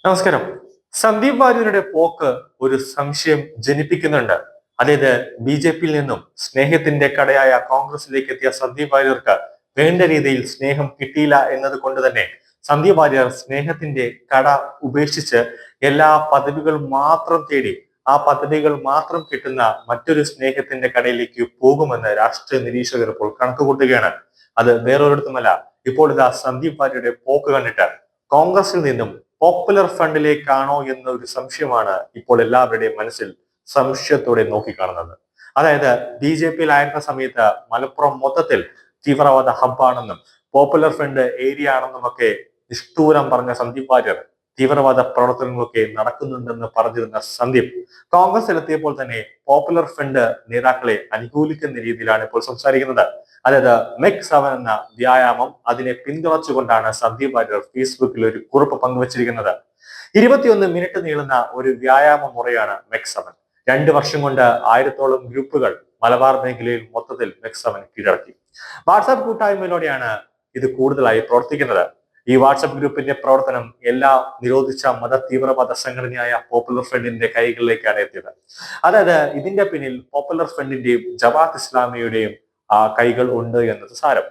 നമസ്കാരം. സന്ദീപ് വാര്യരുടെ പോക്ക് ഒരു സംശയം ജനിപ്പിക്കുന്നുണ്ട്. അതായത് ബി.ജെ.പിയിൽ നിന്നും സ്നേഹത്തിന്റെ കടയായ കോൺഗ്രസിലേക്ക് എത്തിയ സന്ദീപ് വാര്യർക്ക് വേണ്ട രീതിയിൽ സ്നേഹം കിട്ടിയില്ല എന്നത് കൊണ്ട് തന്നെ സന്ദീപ് വാര്യർ സ്നേഹത്തിന്റെ കട ഉപേക്ഷിച്ച് എല്ലാ പദവികൾ മാത്രം തേടി ആ പദവികൾ മാത്രം കിട്ടുന്ന മറ്റൊരു സ്നേഹത്തിന്റെ കടയിലേക്ക് പോകുമെന്ന് രാഷ്ട്രീയ നിരീക്ഷകർ ഇപ്പോൾ കണക്കുകൂട്ടുകയാണ്. അത് വേറൊരിടത്തുമല്ല. ഇപ്പോൾ ഇതാ സന്ദീപ് വാര്യരുടെ പോക്ക് കണ്ടിട്ട് കോൺഗ്രസിൽ നിന്നും പോപ്പുലർ ഫ്രണ്ടിലേക്കാണോ എന്ന ഒരു സംശയമാണ് ഇപ്പോൾ എല്ലാവരുടെയും മനസ്സിൽ സംശയത്തോടെ നോക്കിക്കാണുന്നത്. അതായത് ബി.ജെ.പിയിലായിരുന്ന സമയത്ത് മലപ്പുറം മൊത്തത്തിൽ തീവ്രവാദ ഹബ്ബാണെന്നും പോപ്പുലർ ഫ്രണ്ട് ഏരിയ ആണെന്നും ഒക്കെ നിഷ്ഠൂരം പറഞ്ഞ സന്ദീപ് വാര്യർ തീവ്രവാദ പ്രവർത്തനങ്ങളൊക്കെ നടക്കുന്നുണ്ടെന്ന് പറഞ്ഞിരുന്ന സന്ദീപ് കോൺഗ്രസിലെത്തിയപ്പോൾ തന്നെ പോപ്പുലർ ഫ്രണ്ട് നേതാക്കളെ അനുകൂലിക്കുന്ന രീതിയിലാണ് ഇപ്പോൾ സംസാരിക്കുന്നത്. അതായത് മെക് 7 എന്ന വ്യായാമം അതിനെ പിന്തുണച്ചുകൊണ്ടാണ് സന്ദീപ് വാര്യർ ഫേസ്ബുക്കിൽ ഒരു കുറിപ്പ് പങ്കുവച്ചിരിക്കുന്നത്. 21 മിനിറ്റ് നീളുന്ന ഒരു വ്യായാമ മുറയാണ് മെക് 7. 2 വർഷം കൊണ്ട് 1000-ഓളം ഗ്രൂപ്പുകൾ മലബാർ മേഖലയിൽ മൊത്തത്തിൽ മെക് 7 കീഴടക്കി. വാട്സാപ്പ് കൂട്ടായ്മയിലൂടെയാണ് ഇത് കൂടുതലായി പ്രവർത്തിക്കുന്നത്. ഈ വാട്സാപ്പ് ഗ്രൂപ്പിന്റെ പ്രവർത്തനം എല്ലാ നിരോധിച്ച മത തീവ്രവാദ സംഘടനയായ പോപ്പുലർ ഫ്രണ്ടിന്റെ കൈകളിലേക്കാണ് എത്തിയത്. അതായത് ഇതിന്റെ പിന്നിൽ പോപ്പുലർ ഫ്രണ്ടിന്റെയും ജമാഅത്ത് ഇസ്ലാമിയുടെയും കൈകൾ ഉണ്ട് എന്നത് സാരം.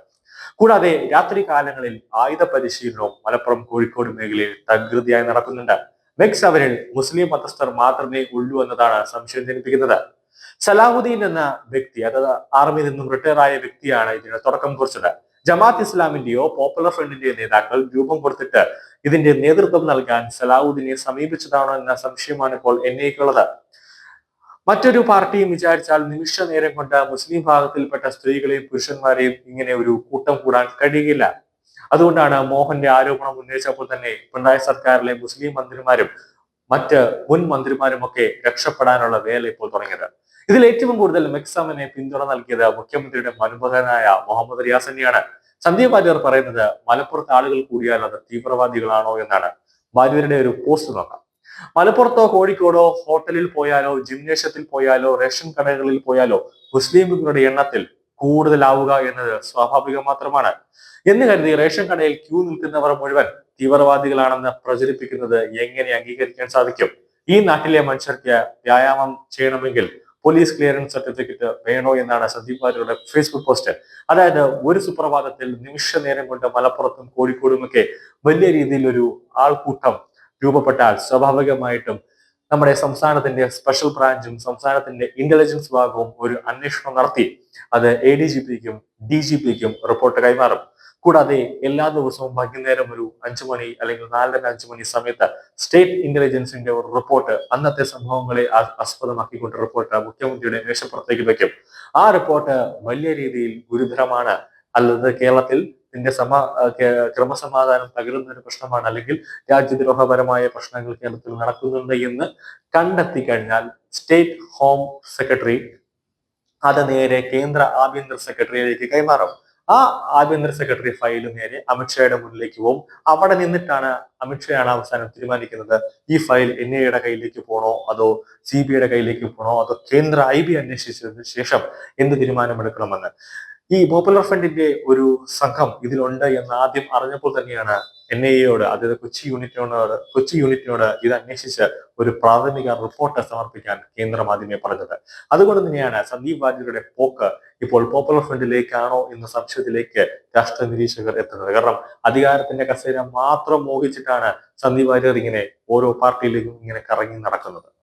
കൂടാതെ രാത്രി കാലങ്ങളിൽ ആയുധ പരിശീലനവും മലപ്പുറം കോഴിക്കോട് മേഖലയിൽ തകൃതിയായി നടക്കുന്നുണ്ട്. മെക് 7 മുസ്ലിം മതസ്ഥർ മാത്രമേ ഉള്ളൂ എന്നതാണ് സംശയം ജനിപ്പിക്കുന്നത്. സലാഹുദ്ദീൻ എന്ന വ്യക്തി, അതായത് ആർമിയിൽ നിന്നും റിട്ടയർ ആയ വ്യക്തിയാണ് ഇതിന് തുടക്കം കുറിച്ചത്. ജമാഅത്ത് ഇസ്ലാമിന്റെയോ പോപ്പുലർ ഫ്രണ്ടിന്റെയോ നേതാക്കൾ രൂപം കൊടുത്തിട്ട് ഇതിന്റെ നേതൃത്വം നൽകാൻ സലാഹുദ്ദീനെ സമീപിച്ചതാണോ എന്ന സംശയമാണ് ഇപ്പോൾ എന്നേക്കുള്ളത്. മറ്റൊരു പാർട്ടിയും വിചാരിച്ചാൽ നിമിഷ നേരം കൊണ്ട് മുസ്ലിം ഭാഗത്തിൽപ്പെട്ട സ്ത്രീകളെയും പുരുഷന്മാരെയും ഇങ്ങനെ ഒരു കൂട്ടം കൂടാൻ കഴിയില്ല. അതുകൊണ്ടാണ് മോഹന്റെ ആരോപണം ഉന്നയിച്ചപ്പോൾ തന്നെ പിണറായി സർക്കാരിലെ മുസ്ലിം മന്ത്രിമാരും മറ്റ് മുൻ മന്ത്രിമാരും ഒക്കെ രക്ഷപ്പെടാനുള്ള വേല ഇപ്പോൾ തുടങ്ങിയത്. ഇതിൽ ഏറ്റവും കൂടുതൽ മെക് 7 പിന്തുണ നൽകിയത് മുഖ്യമന്ത്രിയുടെ മരുമകനായ മുഹമ്മദ് റിയാസ് തന്നെയാണ്. സന്ദീപ് വാര്യർ പറയുന്നത് മലപ്പുറത്ത് ആളുകൾ കൂടിയാൽ അത് തീവ്രവാദികളാണോ എന്നാണ്. വാര്യരുടെ ഒരു പോസ്റ്റ് നോക്കാം. മലപ്പുറത്തോ കോഴിക്കോടോ ഹോട്ടലിൽ പോയാലോ ജിംനേഷ്യത്തിൽ പോയാലോ റേഷൻ കടകളിൽ പോയാലോ മുസ്ലിംകളുടെ എണ്ണത്തിൽ കൂടുതലാവുക എന്നത് സ്വാഭാവികം മാത്രമാണ് എന്ന് കരുതി റേഷൻ കടയിൽ ക്യൂ നിൽക്കുന്നവർ മുഴുവൻ തീവ്രവാദികളാണെന്ന് പ്രചരിപ്പിക്കുന്നത് എങ്ങനെ അംഗീകരിക്കാൻ സാധിക്കും? ഈ നാട്ടിലെ മനുഷ്യർക്ക് വ്യായാമം ചെയ്യണമെങ്കിൽ പോലീസ് ക്ലിയറൻസ് സർട്ടിഫിക്കറ്റ് വേണോ എന്നാണ് സന്ദീപ് വാര്യരുടെ ഫേസ്ബുക്ക് പോസ്റ്റ്. അതായത് ഒരു സുപ്രഭാതത്തിൽ നിമിഷ നേരം കൊണ്ട് മലപ്പുറത്തും കോഴിക്കോടുമൊക്കെ വലിയ രീതിയിൽ ഒരു ആൾക്കൂട്ടം രൂപപ്പെട്ടാൽ സ്വാഭാവികമായിട്ടും നമ്മുടെ സംസ്ഥാനത്തിന്റെ സ്പെഷ്യൽ ബ്രാഞ്ചും സംസ്ഥാനത്തിന്റെ ഇന്റലിജൻസ് വിഭാഗവും ഒരു അന്വേഷണം നടത്തി അത് ADGPക്കും DGPക്കും റിപ്പോർട്ട് കൈമാറും. കൂടാതെ എല്ലാ ദിവസവും വൈകുന്നേരം ഒരു 5 മണി അല്ലെങ്കിൽ 4:30-5 മണി സമയത്ത് സ്റ്റേറ്റ് ഇന്റലിജൻസിന്റെ ഒരു റിപ്പോർട്ട്, അന്നത്തെ സംഭവങ്ങളെ ആസ്പദമാക്കിക്കൊണ്ട് റിപ്പോർട്ട് മുഖ്യമന്ത്രിയുടെ മേശപ്പുറത്തേക്ക് വെക്കും. ആ റിപ്പോർട്ട് വലിയ രീതിയിൽ ഗുരുതരമാണ്, അല്ലാതെ കേരളത്തിൽ ക്രമസമാധാനം തകരുന്ന ഒരു പ്രശ്നമാണ്, അല്ലെങ്കിൽ രാജ്യദ്രോഹപരമായ പ്രശ്നങ്ങൾ കേരളത്തിൽ നടക്കുന്നുണ്ട് എന്ന് കണ്ടെത്തി കഴിഞ്ഞാൽ സ്റ്റേറ്റ് ഹോം സെക്രട്ടറി അത് നേരെ കേന്ദ്ര ആഭ്യന്തര സെക്രട്ടറിയിലേക്ക് കൈമാറും. ആ ആഭ്യന്തര സെക്രട്ടറി ഫയൽ നേരെ അമിത്ഷായുടെ മുന്നിലേക്ക് പോകും. അവിടെ നിന്നിട്ടാണ് അമിത്ഷായാണ് അവസാനം തീരുമാനിക്കുന്നത് ഈ ഫയൽ NIAയുടെ കയ്യിലേക്ക് പോകണോ അതോ CBIയുടെ കയ്യിലേക്ക് പോകണോ അതോ കേന്ദ്ര IB അന്വേഷിച്ചതിന് ശേഷം എന്ത് തീരുമാനമെടുക്കണമെന്ന്. ഈ പോപ്പുലർ ഫ്രണ്ടിന്റെ ഒരു സംഘം ഇതിലുണ്ട് എന്ന് ആദ്യം അറിഞ്ഞപ്പോൾ തന്നെയാണ് NIAയോട്, അതായത് കൊച്ചി യൂണിറ്റിനോട് ഇത് അന്വേഷിച്ച് ഒരു പ്രാഥമിക റിപ്പോർട്ട് സമർപ്പിക്കാൻ കേന്ദ്രം ആദ്യമേ പറഞ്ഞത്. അതുകൊണ്ട് തന്നെയാണ് സന്ദീപ് വാര്യരുടെ പോക്ക് ഇപ്പോൾ പോപ്പുലർ ഫ്രണ്ടിലേക്കാണോ എന്ന സംശയത്തിലേക്ക് രാഷ്ട്രീയ നിരീക്ഷകർ എത്തുന്നത്. കാരണം അധികാരത്തിന്റെ കസേര മാത്രം മോഹിച്ചിട്ടാണ് സന്ദീപ് വാര്യർ ഇങ്ങനെ ഓരോ പാർട്ടിയിലേക്കും ഇങ്ങനെ കറങ്ങി നടക്കുന്നത്.